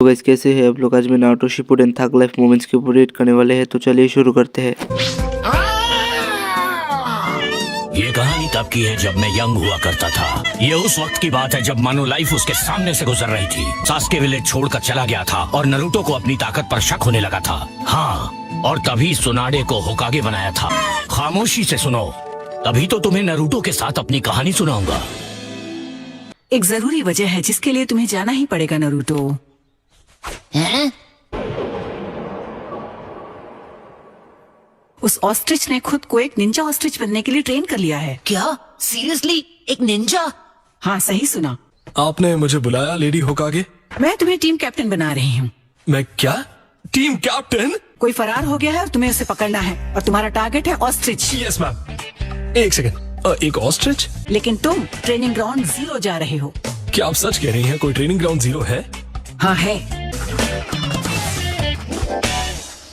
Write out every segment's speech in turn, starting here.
तो गाइस कैसे हैं आप लोग। आज मैं नारुतो शिपुडेन थग लाइफ मोमेंट्स के ऊपर रेड करने वाले हैं, तो चलिए शुरू करते हैं। ये कहानी तब की है जब मैं यंग हुआ करता था। ये उस वक्त की बात है जब मानो लाइफ उसके सामने से गुजर रही थी। सास्के विलेज छोड़कर चला गया था और नारुतो को अपनी ताकत पर शक होने लगा था। हाँ, और तभी सुनाडे को होकागे बनाया था। खामोशी से सुनो, तभी तो तुम्हें नारुतो के साथ अपनी कहानी सुनाऊंगा। एक जरूरी वजह है जिसके लिए तुम्हें जाना ही पड़ेगा नारुतो। हैं? उस ऑस्ट्रिच ने खुद को एक निंजा ऑस्ट्रिच बनने के लिए ट्रेन कर लिया है। क्या सीरियसली एक निंजा? हाँ सही सुना। आपने मुझे बुलाया लेडी होकागे? मैं तुम्हें टीम कैप्टन बना रही हूँ। मैं क्या टीम कैप्टन? कोई फरार हो गया है और तुम्हें उसे पकड़ना है और तुम्हारा टारगेट है ऑस्ट्रिच। Yes ma'am. एक सेकंड, एक ऑस्ट्रिच? लेकिन तुम ट्रेनिंग ग्राउंड 0 जा रहे हो। क्या आप सच कह रही हैं? कोई ट्रेनिंग ग्राउंड 0 है? हाँ है।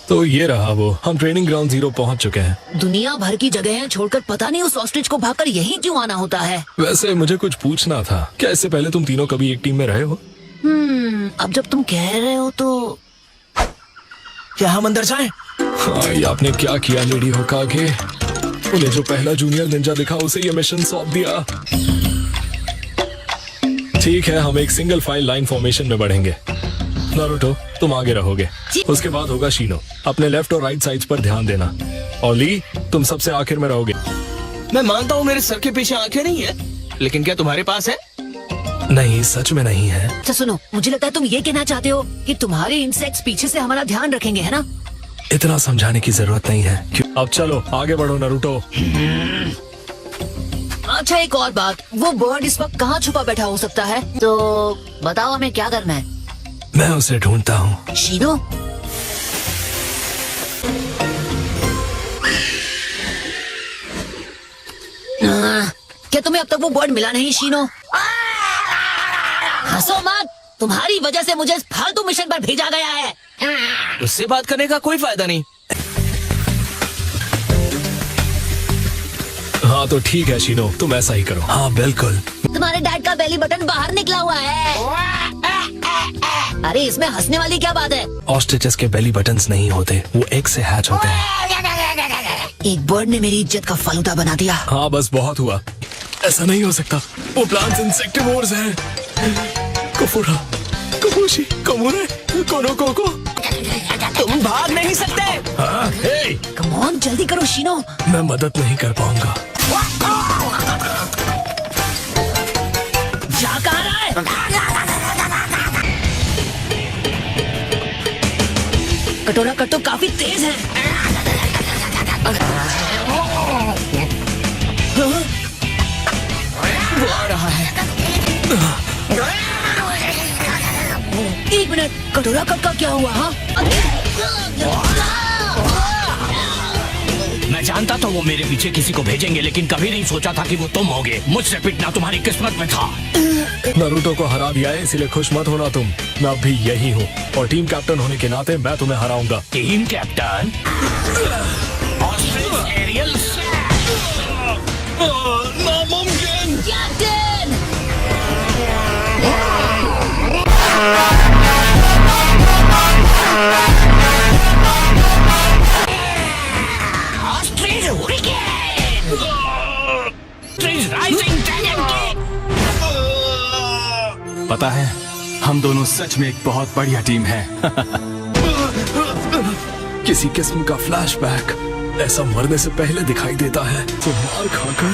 तो ये रहा वो, हम ट्रेनिंग ग्राउंड 0 पहुंच चुके हैं। दुनिया भर की जगह छोड़कर पता नहीं उस ऑस्ट्रिच को भागकर यहीं क्यों आना होता है। वैसे मुझे कुछ पूछना था, क्या इससे पहले तुम तीनों कभी एक टीम में रहे हो? अब जब तुम कह रहे हो तो क्या हम अंदर जाएं? हाँ, ये आपने क्या किया लेडी होकागे? उन्हें जो पहला जूनियर निंजा दिखा उसे ये मिशन सौंप दिया। ठीक है, हम एक सिंगल फाइल लाइन फॉर्मेशन में बढ़ेंगे। नारुतो तुम आगे रहोगे, उसके बाद होगा शीनो। अपने लेफ्ट और राइट साइड्स पर ध्यान देना। और ली, तुम सबसे आखिर में रहोगे। मैं मानता हूँ मेरे सर के पीछे आंखें नहीं है, लेकिन क्या तुम्हारे पास है? नहीं, सच में नहीं है। अच्छा सुनो, मुझे लगता है तुम ये कहना चाहते हो कि तुम्हारे इंसेक्ट्स पीछे से हमारा ध्यान रखेंगे, है ना? इतना समझाने की जरूरत नहीं है। क्यों? अब चलो आगे बढ़ो नारुतो। अच्छा एक और बात, वो बर्ड इस वक्त कहाँ छुपा बैठा हो सकता है? तो बताओ हमें क्या करना है। मैं उसे ढूंढता हूँ। शीनो, क्या तुम्हें अब तक वो बर्ड मिला नहीं? शीनो हंसो मत, तुम्हारी वजह से मुझे इस फालतू मिशन पर भेजा गया है। उससे बात करने का कोई फायदा नहीं। हाँ तो ठीक है शीनो, तुम ऐसा ही करो। हाँ बिल्कुल। तुम्हारे डैड का बेली बटन बाहर निकला हुआ है। अरे इसमें हंसने वाली क्या बात है? ऑस्ट्रिचेस के बेली बटन्स नहीं होते, वो एग से हैच होते हैं। एक बर्ड ने मेरी इज्जत का फालूदा बना दिया। हाँ बस बहुत हुआ, ऐसा नहीं हो सकता। वो प्लांट्स इंसेक्टिवोर्स हैं। कुफुरा, कुफुशी, कुमुरे, कोनोकोको। तुम भाग नहीं सकते। हाँ, हे! कम ऑन जल्दी करो शीनो। मैं मदद नहीं कर पाऊंगा। जा कहाँ रहा है? कटोरा कट तो काफी तेज है। वो आ रहा है। एक मिनट, कटोरा कट का क्या हुआ? हाँ? मैं जानता था वो मेरे पीछे किसी को भेजेंगे, लेकिन कभी नहीं सोचा था कि वो तुम होगे। मुझसे पिटना तुम्हारी किस्मत में था। नारुतो को हरा दिया है, इसीलिए खुश मत होना तुम। मैं अब भी यही हूँ और टीम कैप्टन होने के नाते मैं तुम्हें हराऊंगा। टीम कैप्टन ऑस्ट्रिच एरियल नामुमकिन। Captain! Ostrich hurricane, ostrich rising dragon kick. पता है, हम दोनों सच में एक बहुत बढ़िया टीम है। किसी किस्म का फ्लैशबैक ऐसा मरने से पहले दिखाई देता है तो मार खाकर।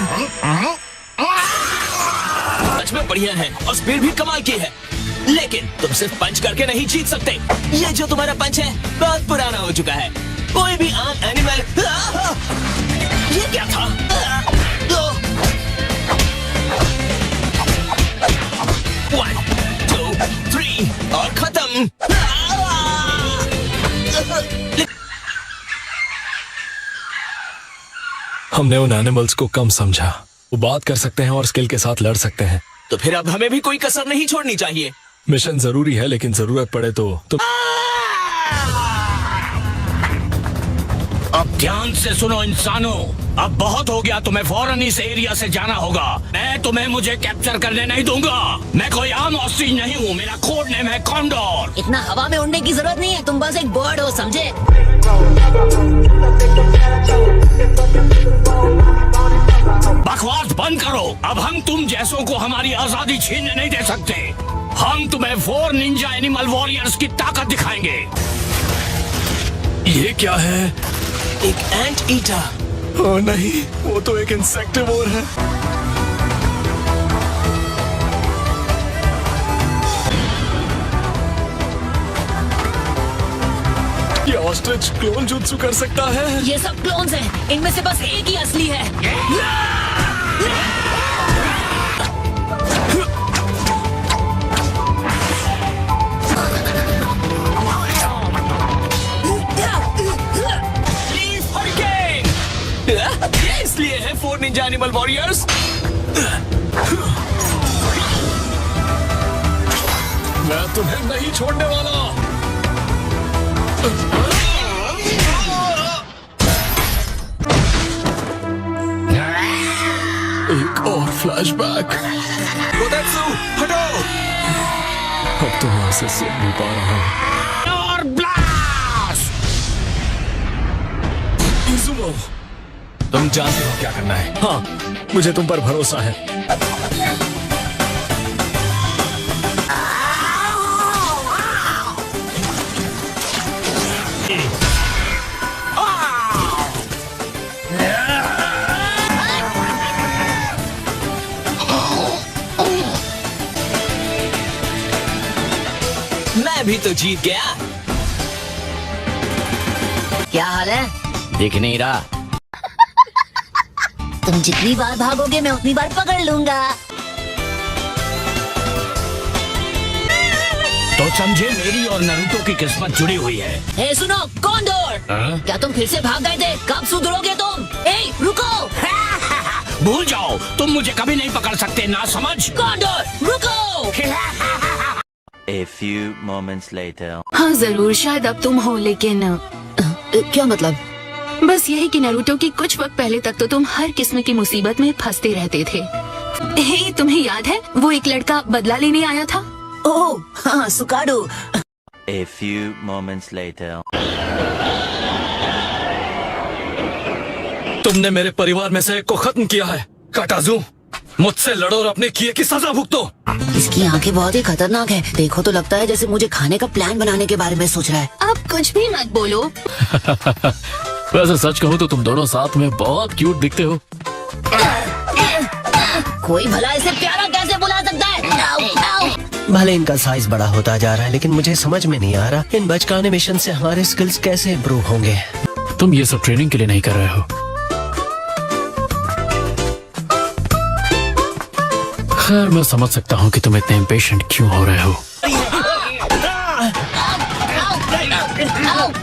सच में बढ़िया है और स्पीड भी कमाल की है, लेकिन तुम सिर्फ पंच करके नहीं जीत सकते। ये जो तुम्हारा पंच है बहुत पुराना हो चुका है। कोई भी आम एनिमल। ये क्या था? 1, 2, 3 और खत्म। हमने उन एनिमल्स को कम समझा। वो बात कर सकते हैं और स्किल के साथ लड़ सकते हैं। तो फिर अब हमें भी कोई कसर नहीं छोड़नी चाहिए। मिशन जरूरी है, लेकिन जरूरत पड़े तो अब ध्यान से सुनो इंसानों, अब बहुत हो गया। तुम्हें फौरन इस एरिया से जाना होगा। मैं तुम्हें मुझे कैप्चर करने नहीं दूंगा। मैं कोई आम ऑस्ट्रिच नहीं हूँ। मेरा कोड नेम है कॉन्डोर। इतना हवा में उड़ने की जरूरत नहीं है, तुम बस एक बर्ड हो, समझे? बकवास बंद करो। अब हम तुम जैसों को हमारी आजादी छीनने नहीं दे सकते। हम तुम्हें 4 निंजा एनिमल वॉरियर्स की ताकत दिखाएंगे। ये क्या है? एक एंट ईटर। ओ नहीं, वो तो एक इंसेक्टिवोर है। ये ऑस्ट्रिच क्लोन जुत्सु कर सकता है? ये सब क्लोन्स हैं, इनमें से बस एक ही असली है। Please hurricane. ये इसलिए है 4 निंजा एनिमल वॉरियर्स। मैं तुम्हें नहीं छोड़ने वाला। एक और फ्लैशबैक। गोडेत्सु, हटो। अब तो मैं इसे सुन नहीं पा रहा हूँ। और ब्लास्ट! इज़ुमो, तुम जानते हो क्या करना है। हाँ, मुझे तुम पर भरोसा है। मैं भी तो जीत गया। क्या हाल है? दिख नहीं रहा। तुम जितनी बार भागोगे मैं उतनी बार पकड़ लूंगा। तो समझे, मेरी और नरूटो की किस्मत जुड़ी हुई है। ए सुनो कॉन्डोर, क्या तुम फिर से भाग गए थे? कब सुधरोगे तुम? ए रुको। भूल जाओ, तुम मुझे कभी नहीं पकड़ सकते, ना समझ। कॉन्डोर रुको। A few moments later. हाँ जरूर, शायद अब तुम हो, लेकिन क्या मतलब? बस यही कि नारुतो की कुछ वक्त पहले तक तो तुम हर किस्म की मुसीबत में फंसते रहते थे। हे, तुम्हें याद है वो एक लड़का बदला लेने आया था? ओह हाँ, सुकाडू। A few moments later. तुमने मेरे परिवार में से एक को खत्म किया है। काटाजू, मुझसे लड़ो और अपने किए की सजा भुगतो। इसकी आंखें बहुत ही खतरनाक है। देखो तो लगता है जैसे मुझे खाने का प्लान बनाने के बारे में सोच रहा है। अब कुछ भी मत बोलो। वैसे सच कहूँ तो तुम दोनों साथ में बहुत क्यूट दिखते हो। कोई भला इसे प्यारा कैसे बुला सकता है? आओ, आओ। भले इनका साइज बड़ा होता जा रहा है, लेकिन मुझे समझ में नहीं आ रहा इन बचकाने मिशन से हमारे स्किल्स कैसे इम्प्रूव होंगे। तुम ये सब ट्रेनिंग के लिए नहीं कर रहे हो। खैर, मैं समझ सकता हूँ कि तुम इतने इम्पेशेंट क्यों हो रहे हो।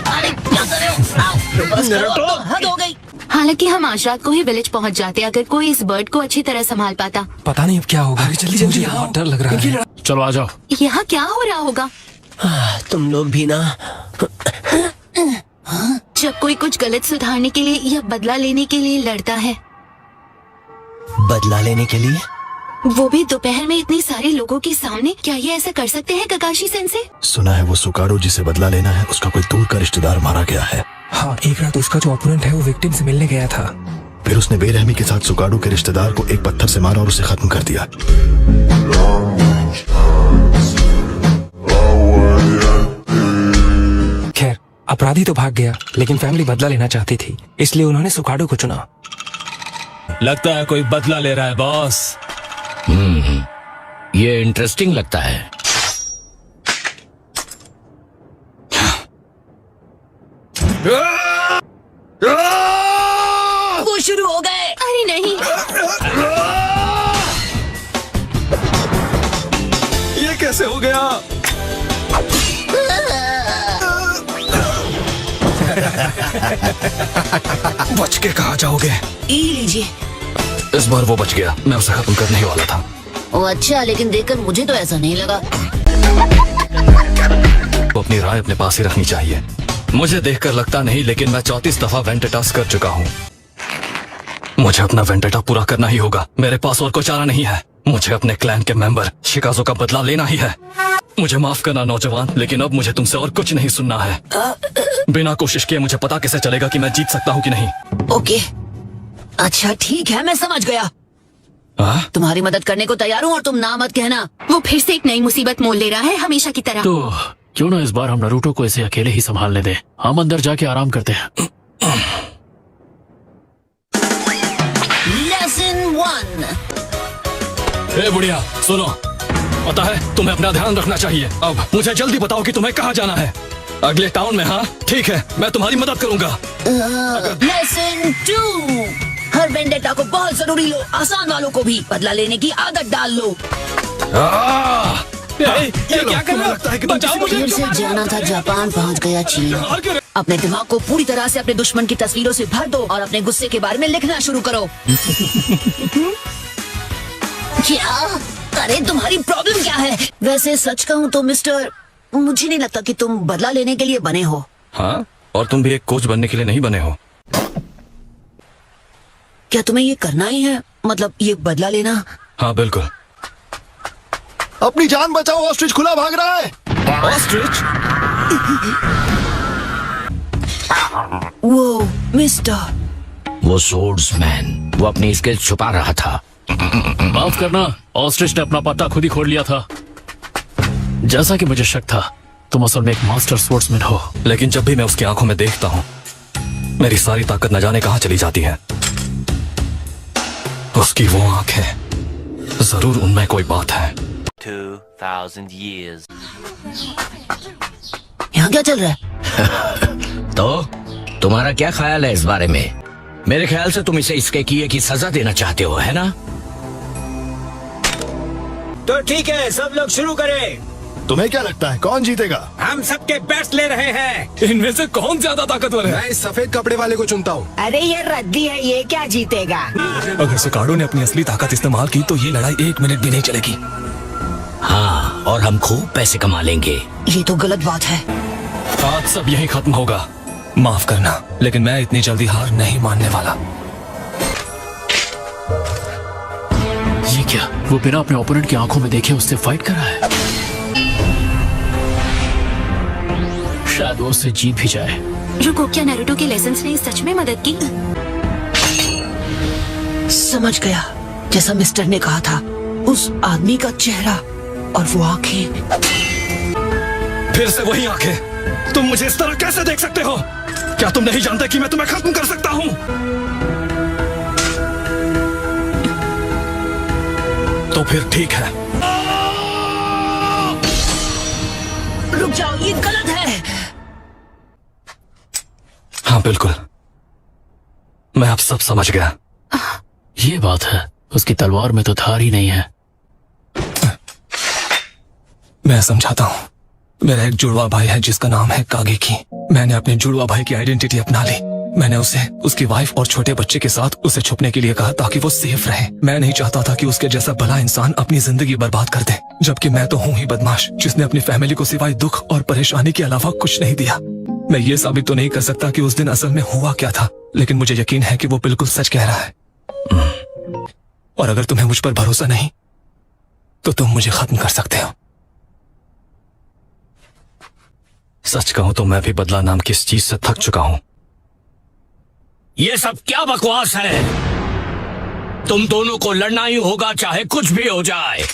अरे क्या कर रहे हो? आओ, बस करो, अब तो हद हो गई। हालांकि हम आज रात को ही विलेज पहुंच जाते अगर कोई इस बर्ड को अच्छी तरह संभाल पाता। पता नहीं अब क्या होगा। जल्दी जल्दी, बहुत डर लग रहा है। चलो आ जाओ। यहाँ क्या हो रहा होगा? तुम लोग भी ना। जब कोई कुछ गलत सुधारने के लिए या बदला लेने के लिए लड़ता है, बदला लेने के लिए? वो भी दोपहर में इतने सारे लोगों के सामने, क्या ये ऐसा कर सकते हैं ककाशी सेंसे? सुना है वो सुकाडो जिसे बदला लेना है उसका कोई दूर का रिश्तेदार मारा गया है। हाँ, एक रात उसका जो ओपोनेंट है वो विक्टिम से मिलने गया था। फिर उसने बेरहमी के साथ सुकाडो के रिश्तेदार को एक पत्थर से मारा और उसे खत्म कर दिया। खैर, अपराधी तो भाग गया, लेकिन फैमिली बदला लेना चाहती थी, इसलिए उन्होंने सुकाडो को चुना। लगता है कोई बदला ले रहा है बॉस। ये इंटरेस्टिंग लगता है। वो शुरू हो गए। अरे नहीं, ये कैसे हो गया? बच के कहाँ जाओगे? ई लीजिए। इस बार वो बच गया, मैं उसे खत्म करने ही वाला था। ओ अच्छा, लेकिन देखकर मुझे तो ऐसा नहीं लगा। वो अपनी राय अपने पास ही रखनी चाहिए। मुझे देखकर लगता नहीं, लेकिन मैं 34 दफा वेंटेटास कर चुका हूँ। मुझे अपना वेंटेटा पूरा करना ही होगा। मेरे पास और कोई चारा नहीं है। मुझे अपने क्लैन के मेंबर शिकाजो का बदला लेना ही है। मुझे माफ करना नौजवान, लेकिन अब मुझे तुमसे और कुछ नहीं सुनना है। बिना कोशिश किए मुझे पता कैसे चलेगा कि मैं जीत सकता हूँ कि नहीं। ओके, अच्छा ठीक है, मैं समझ गया। तुम्हारी मदद करने को तैयार हूँ और तुम ना मत कहना। वो फिर से एक नई मुसीबत मोल ले रहा है, हमेशा की तरह। तो क्यों ना इस बार हम नरूटो को इसे अकेले ही संभालने दें। हम अंदर जाके आराम करते हैं। लेसन 1। ए बुढ़िया सुनो, पता है तुम्हें अपना ध्यान रखना चाहिए। अब मुझे जल्दी बताओ कि तुम्हें कहाँ जाना है। अगले टाउन में? हाँ ठीक है, मैं तुम्हारी मदद करूँगा। लेसन 2। हर वेंडेटा को बहुत जरूरी लो, आसान वालों को भी। बदला लेने की आदत डाल लो। ये क्या कर रहा है? बचाओ मुझे। फिर से जाना था जापान, पहुंच गया चीन। अपने दिमाग को पूरी तरह से अपने दुश्मन की तस्वीरों से भर दो और अपने गुस्से के बारे में लिखना शुरू करो। क्या? अरे तुम्हारी प्रॉब्लम क्या है? वैसे सच कहूँ तो मिस्टर, मुझे नहीं लगता कि तुम बदला लेने के लिए बने हो। हाँ, और तुम भी एक कोच बनने के लिए नहीं बने हो। क्या तुम्हें ये करना ही है? मतलब ये बदला लेना? हाँ बिल्कुल। अपनी जान बचाओ, ऑस्ट्रिच खुला भाग रहा है। ऑस्ट्रिच? वो मिस्टर, वो सोर्ड्समैन, वो अपनी स्किल छुपा रहा था। माफ करना, ऑस्ट्रिच ने अपना पत्ता खुद ही खोल लिया था। जैसा कि मुझे शक था, तुम असल में एक मास्टर स्पोर्ट्समैन हो। लेकिन जब भी मैं उसकी आंखों में देखता हूँ, मेरी सारी ताकत न जाने कहाँ चली जाती है। उसकी वो आंखें, जरूर उनमें कोई बात है। 2000 years. यहाँ क्या चल रहा है? तो तुम्हारा क्या ख्याल है इस बारे में? मेरे ख्याल से तुम इसे इसके किए की सजा देना चाहते हो, है ना? तो ठीक है, सब लोग शुरू करें। तुम्हें क्या लगता है कौन जीतेगा? हम सबके बेस्ट ले रहे हैं। इनमें से कौन ज्यादा ताकतवर है? मैं इस सफेद कपड़े वाले को चुनता हूँ। अरे ये रद्दी है, ये क्या जीतेगा? अगर सिकाडो ने अपनी असली ताकत इस्तेमाल की तो ये लड़ाई 1 मिनट भी नहीं चलेगी। हाँ, और हम खूब पैसे कमा लेंगे। ये तो गलत बात है। आज सब यही खत्म होगा। माफ करना, लेकिन मैं इतनी जल्दी हार नहीं मानने वाला। ये क्या? वो बिना अपने ओपोनेंट की आंखों में देखे उससे फाइट कर रहा है। शायद वो उससे जीत भी जाए। रुको, क्या नारुतो के लेसन्स ने सच में मदद की? समझ गया, जैसा मिस्टर ने कहा था। उस आदमी का चेहरा और वो आंखें। फिर से वही आंखें। तुम मुझे इस तरह कैसे देख सकते हो? क्या तुम नहीं जानते कि मैं तुम्हें खत्म कर सकता हूँ? तो फिर ठीक है। रुक जाओ, ये गलत है। हाँ बिल्कुल, मैं अब सब समझ गया। ये बात है, उसकी तलवार में तो धार ही नहीं है। मैं समझाता हूँ। मेरा एक जुड़वा भाई है जिसका नाम है कागेकी। मैंने अपने जुड़वा भाई की आइडेंटिटी अपना ली। मैंने उसे उसकी वाइफ और छोटे बच्चे के साथ उसे छुपने के लिए कहा ताकि वो सेफ रहे। मैं नहीं चाहता था कि उसके जैसा भला इंसान अपनी जिंदगी बर्बाद कर दे, जबकि मैं तो हूँ ही बदमाश जिसने अपनी फैमिली को सिवाय दुख और परेशानी के अलावा कुछ नहीं दिया। मैं ये साबित तो नहीं कर सकता कि उस दिन असल में हुआ क्या था, लेकिन मुझे यकीन है कि वो बिल्कुल सच कह रहा है। और अगर तुम्हें मुझ पर भरोसा नहीं तो तुम मुझे खत्म कर सकते हो। सच कहूं तो मैं भी बदला नाम की इस चीज से थक चुका हूं। ये सब क्या बकवास है? तुम दोनों को लड़ना ही होगा, चाहे कुछ भी हो जाए।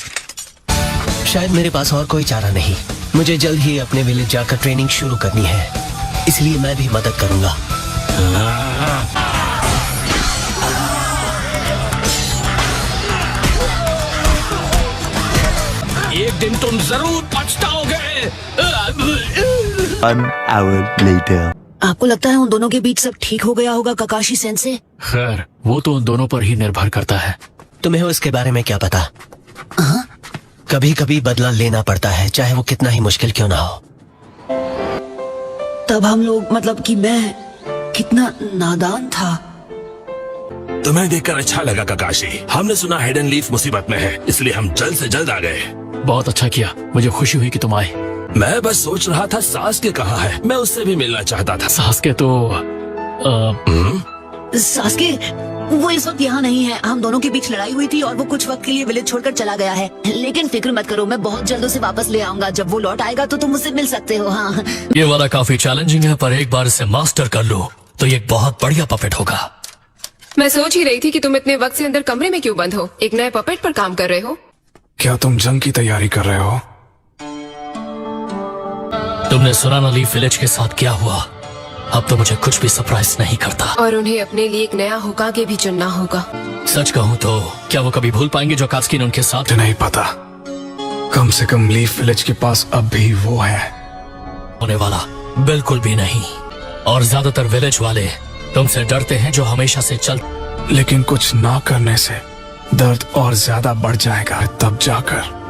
शायद मेरे पास और कोई चारा नहीं। मुझे जल्द ही अपने विलेज जाकर ट्रेनिंग शुरू करनी है, इसलिए मैं भी मदद करूंगा। एक दिन तुम जरूर पछताओगे। An hour later. आपको लगता है उन दोनों के बीच सब ठीक हो गया होगा काकाशी सेंसे? खैर, वो तो उन दोनों पर ही निर्भर करता है। तुम्हें उसके बारे में क्या पता? कभी कभी बदला लेना पड़ता है, चाहे वो कितना ही मुश्किल क्यों ना हो। तब हम लोग, मतलब कि मैं कितना नादान था। तुम्हें देखकर अच्छा लगा काकाशी। हमने सुना हिडन लीफ मुसीबत में है, इसलिए हम जल्द से जल्द आ गए। बहुत अच्छा किया, मुझे खुशी हुई कि तुम आए। मैं बस सोच रहा था सास्के कहाँ है, मैं उससे भी मिलना चाहता था। सास्के तो सास्के वो इस वक्त यहाँ नहीं है। हम दोनों के बीच लड़ाई हुई थी और वो कुछ वक्त के लिए विलेज छोड़कर चला गया है। लेकिन फिक्र मत करो, मैं बहुत जल्द उसे वापस ले आऊंगा। जब वो लौट आएगा तो तुम उससे मिल सकते हो। हाँ, ये वाला काफी चैलेंजिंग है, पर एक बार इसे मास्टर कर लो तो ये एक बहुत बढ़िया पपेट होगा। मैं सोच ही रही थी कि तुम इतने वक्त से अंदर कमरे में क्यों बंद हो, एक नए पपेट पर काम कर रहे हो। क्या तुम जंग की तैयारी कर रहे हो? तुमने सुना ना लीफ विलेज के साथ क्या हुआ? अब तो मुझे कुछ भी सरप्राइज नहीं करता। और उन्हें अपने लिए एक नया होकागे भी चुनना होगा। सच कहूँ तो क्या वो कभी भूल पाएंगे जो कास्की ने उनके साथ? नहीं पता, कम से कम लीफ विलेज के पास अब भी वो है। होने वाला बिल्कुल भी नहीं। और ज्यादातर विलेज वाले तुमसे डरते हैं जो हमेशा से चल। लेकिन कुछ ना करने से दर्द और ज्यादा बढ़ जाएगा। तब जाकर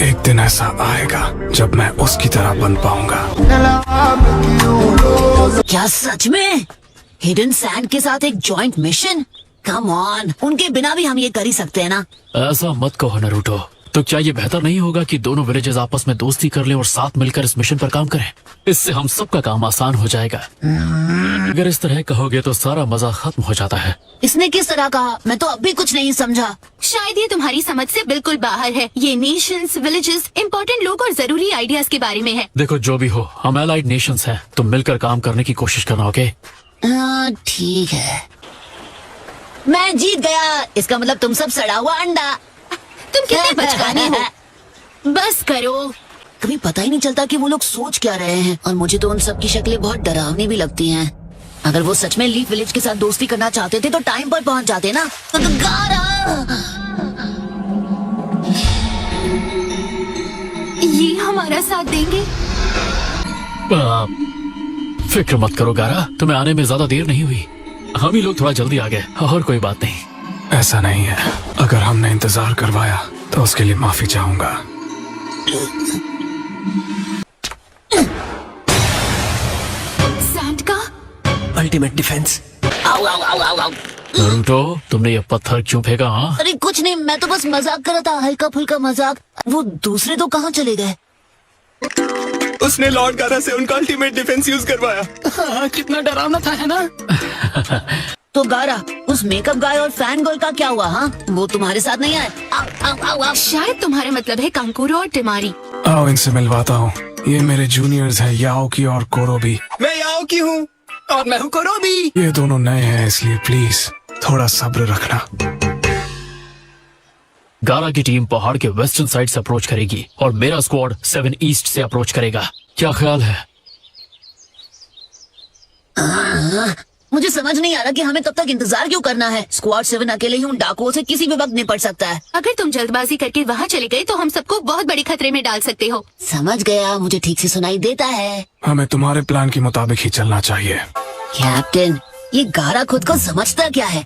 एक दिन ऐसा आएगा जब मैं उसकी तरह बन पाऊंगा। क्या सच में हिडन सैंड के साथ एक जॉइंट मिशन? कम ऑन, उनके बिना भी हम ये कर ही सकते हैं ना। ऐसा मत कहो नारुतो। तो क्या ये बेहतर नहीं होगा कि दोनों विलेजेस आपस में दोस्ती कर लें और साथ मिलकर इस मिशन पर काम करें? इससे हम सबका काम आसान हो जाएगा। अगर इस तरह कहोगे तो सारा मजा खत्म हो जाता है। इसने किस तरह कहा? मैं तो अब भी कुछ नहीं समझा। शायद ये तुम्हारी समझ से बिल्कुल बाहर है। ये नेशंस, विलेजेस, इम्पोर्टेंट लोग और जरूरी आइडियाज के बारे में है। देखो जो भी हो, हम एलाइड नेशंस हैं। तुम मिलकर काम करने की कोशिश करना, ओके? ठीक है, मैं जीत गया। इसका मतलब तुम सब सड़ा हुआ अंडा। तुम कितने बचकाने हो। बस करो। कभी पता ही नहीं चलता कि वो लोग सोच क्या रहे हैं। और मुझे तो उन सब की शक्लें बहुत डरावनी भी लगती हैं। अगर वो सच में लीफ विलेज के साथ दोस्ती करना चाहते थे तो टाइम पर पहुंच जाते ना। तो गारा! ये हमारा साथ देंगे? फिक्र मत करो गारा, तुम्हें आने में ज्यादा देर नहीं हुई। हम ही लोग थोड़ा जल्दी आ गए, और कोई बात नहीं। ऐसा नहीं है, अगर हमने इंतजार करवाया तो उसके लिए माफी चाहूंगा। सैंड का अल्टीमेट डिफेंस। आओ आओ आओ आओ आओ। नारुतो, तुमने ये पत्थर क्यों फेंका? हाँ, अरे कुछ नहीं, मैं तो बस मजाक कर रहा था, हल्का फुल्का मजाक। वो दूसरे तो कहाँ चले गए? उसने लॉर्ड गारा से उनका अल्टीमेट डिफेंस यूज करवाया। हाँ, कितना डरावना था, है ना? तो गारा, उस मेकअप गाय और फैन गर्ल का क्या हुआ? हाँ, वो तुम्हारे साथ नहीं आए? आओ आओ आओ आओ। शायद तुम्हारा मतलब है कांकुरो और टिमारी। आओ इनसे मिलवाता हूँ। ये मेरे जूनियर्स हैं, याओकी और कोरोबी। मैं याओकी हूँ और मैं हूँ कोरोबी। ये दोनों नए हैं, इसलिए प्लीज थोड़ा सब्र रखना। गारा की टीम पहाड़ के वेस्टर्न साइड से अप्रोच करेगी और मेरा स्क्वाड 7 ईस्ट से अप्रोच करेगा। क्या ख्याल है? मुझे समझ नहीं आ रहा कि हमें कब तक इंतजार क्यों करना है। स्क्वाड 7 अकेले ही उन डाकुओं से किसी भी वक्त निपट सकता है। अगर तुम जल्दबाजी करके वहाँ चले गए तो हम सबको बहुत बड़े खतरे में डाल सकते हो। समझ गया, मुझे ठीक से सुनाई देता है। हमें तुम्हारे प्लान के मुताबिक ही चलना चाहिए। कैप्टन, ये गारा खुद को समझता क्या है?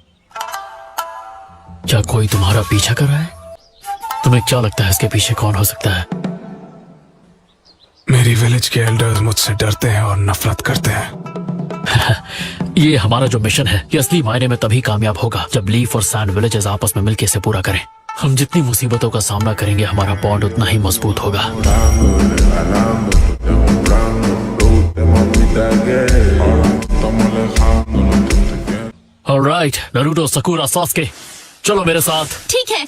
क्या कोई तुम्हारा पीछा कर रहा है? तुम्हें क्या लगता है इसके पीछे कौन हो सकता है? मेरी विलेज के एल्डर्स मुझसे डरते हैं और नफरत करते हैं। ये हमारा जो मिशन है ये असली मायने में तभी कामयाब होगा जब लीफ और सैंड विलेजेस आपस में मिलकर इसे पूरा करें। हम जितनी मुसीबतों का सामना करेंगे हमारा बॉन्ड उतना ही मजबूत होगा। ऑलराइट, नारुतो, साकुरा, सास्के, चलो मेरे साथ। ठीक है।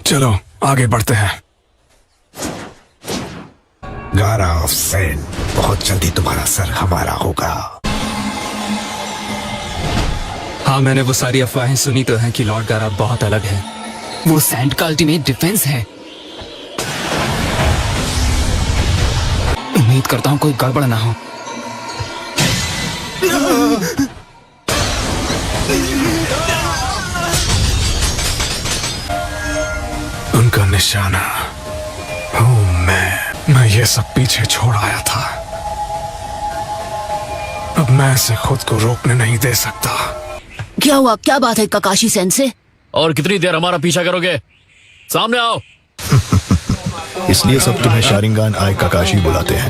चलो आगे बढ़ते हैं। गारा ऑफ सैंड, बहुत जल्दी तुम्हारा सर हमारा होगा। हाँ, मैंने वो सारी अफवाहें सुनी तो हैं कि लॉर्ड गारा बहुत अलग है। वो सैंड का अल्टीमेट डिफेंस है। उम्मीद करता हूँ कोई गड़बड़ ना हो। उनका निशाना हूँ मैं ये सब पीछे छोड़ आया था। अब मैं इसे खुद को रोकने नहीं दे सकता। क्या हुआ? क्या बात है काकाशी सेंसे? और कितनी देर हमारा पीछा करोगे? सामने आओ। इसलिए सब तुम्हें शारिंगान आय काकाशी बुलाते हैं।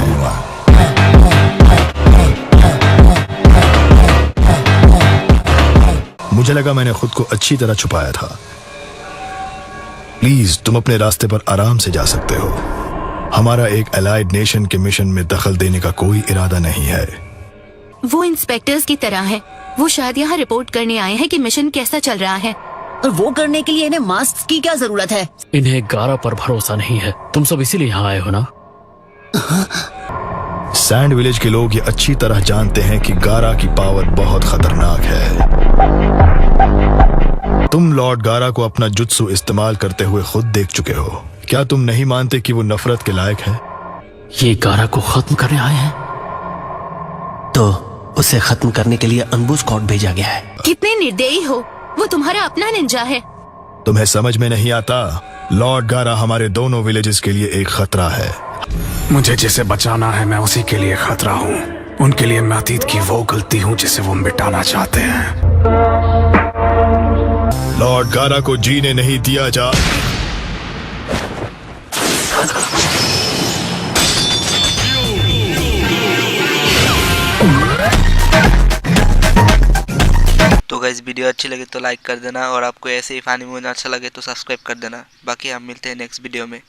मुझे लगा मैंने खुद को अच्छी तरह छुपाया था। प्लीज तुम अपने रास्ते पर आराम से जा सकते हो। हमारा एक अलाइड नेशन के मिशन में दखल देने का कोई इरादा नहीं है। वो इंस्पेक्टर्स की तरह है। वो शायद यहाँ रिपोर्ट करने आए हैं कि मिशन कैसा चल रहा है। और वो करने के लिए इन्हें मास्क की क्या जरूरत है? इन्हें गारा पर भरोसा नहीं है। तुम सब इसीलिए यहाँ आए हो ना? सैंड विलेज के लोग ये अच्छी तरह जानते हैं कि गारा की पावर बहुत खतरनाक है। तुम लॉर्ड गारा को अपना जुत्सु इस्तेमाल करते हुए खुद देख चुके हो। क्या तुम नहीं मानते कि वो नफरत के लायक है? ये गारा को खत्म करने आए हैं। तो उसे खत्म करने के लिए अनबू स्क्वाड भेजा गया है। कितने निर्दयी हो। वो तुम्हारा अपना निंजा है। तुम्हें समझ में नहीं आता? लॉर्ड गारा हमारे दोनों विलेजेस के लिए एक खतरा है। मुझे जिसे बचाना है मैं उसी के लिए खतरा हूँ। उनके लिए मैं अतीत की वो गलती हूँ जिसे वो मिटाना चाहते हैं। लॉर्ड गारा को जीने नहीं दिया जा। तो गाइस वीडियो अच्छी लगे तो लाइक कर देना और आपको ऐसे ही फानी मूवी अच्छा लगे तो सब्सक्राइब कर देना। बाकी हम मिलते हैं नेक्स्ट वीडियो में।